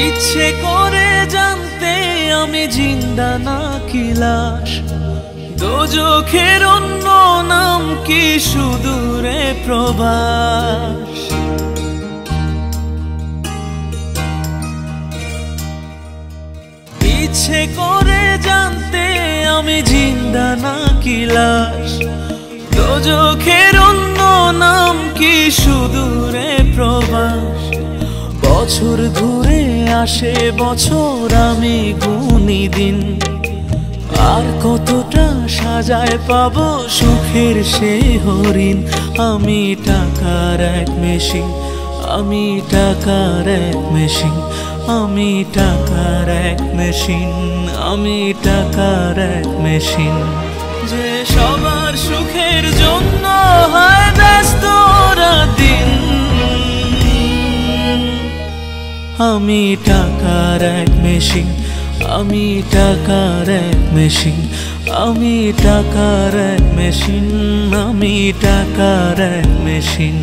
ইচ্ছে করে জানতে আমি জিন্দা নাকি লাশ, দোজখের অন্য নাম কি সুদূরে প্রবাস। ইচ্ছে করে জানতে আমি জিন্দা নাকি লাশ, দোজখের অন্য নাম কি সুদূরে প্রবাস। বছর ঘুরে আসে বছর, আমি গুনি দিন, আর কতটা সাজায় পাবো সুখের সে হরিণ। আমি টাকার এক মেশিন, আমি টাকার এক মেশিন, আমি টাকার এক মেশিন, আমি টাকার এক মেশিন। যে সবার সুখের জন্য হয় ব্যস্ত দিন, আমি টাকার এক মেশিন, আমি টাকার এক মেশিন, আমি টাকার এক মেশিন, আমি টাকার এক মেশিন।